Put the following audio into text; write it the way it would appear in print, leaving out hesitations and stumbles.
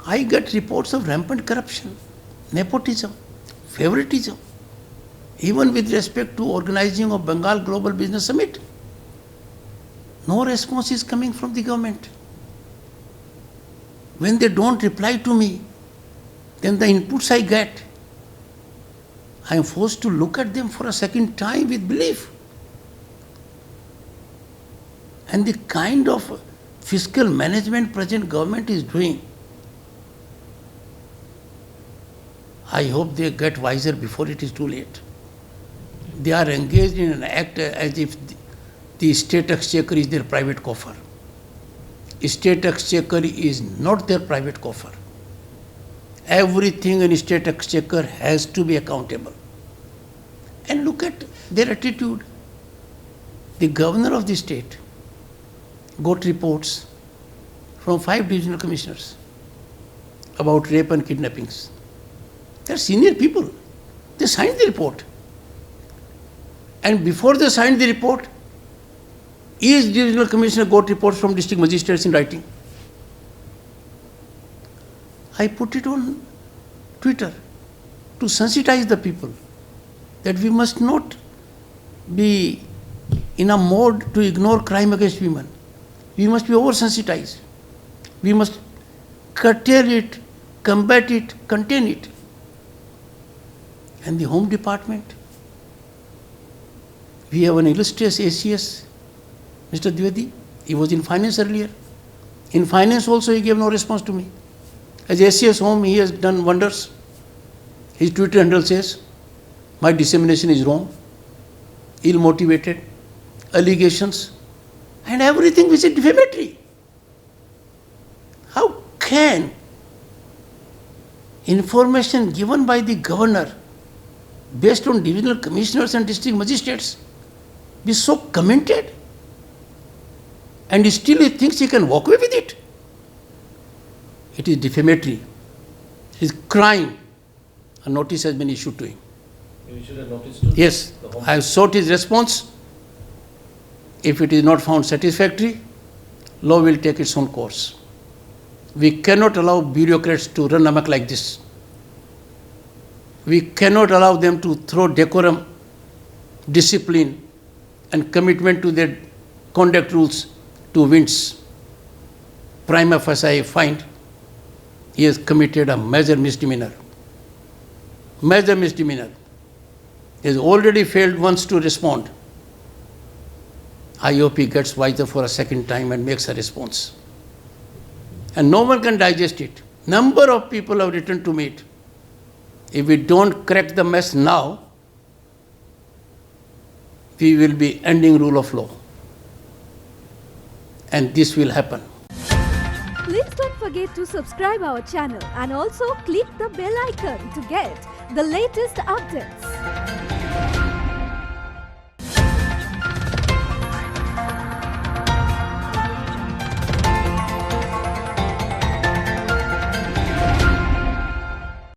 I get reports of rampant corruption, nepotism, favoritism, even with respect to organizing of Bengal Global Business Summit. No response is coming from the government. When they don't reply to me, then the inputs I get, I am forced to look at them for a second time with belief. And the kind of fiscal management present government is doing, I hope they get wiser before it is too late. They are engaged in an act as if the state exchequer is their private coffer. State exchequer is not their private coffer. Everything in state exchequer has to be accountable. And look at their attitude. The governor of the state got reports from 5 divisional commissioners about rape and kidnappings. They are senior people. They signed the report. And before they signed the report, each divisional commissioner got reports from district magistrates in writing. I put it on Twitter to sensitize the people that we must not be in a mode to ignore crime against women. We must be oversensitized. We must curtail it, combat it, contain it. And the Home Department, we have an illustrious ACS, Mr. Dwivedi. He was in finance earlier. In finance also he gave no response to me. As ACS Home, he has done wonders. His Twitter handle says, my dissemination is wrong, ill-motivated, allegations, and everything which is defamatory. How can information given by the governor based on divisional commissioners and district magistrates be so commented? And still he thinks he can walk away with it. It is defamatory. It is crime. A notice has been issued to him. You issued a notice to Yes, the Home I have sought his response. If it is not found satisfactory, law will take its own course. We cannot allow bureaucrats to run amok like this. We cannot allow them to throw decorum, discipline, and commitment to their conduct rules to winds. Prima facie, I find he has committed a major misdemeanor. Major misdemeanor. He has already failed once to respond. I hope he gets wiser for a second time and makes a response. And no one can digest it. Number of people have written to me. If we don't crack the mess now, we will be ending rule of law. And this will happen. Please don't forget to subscribe our channel and also click the bell icon to get the latest updates.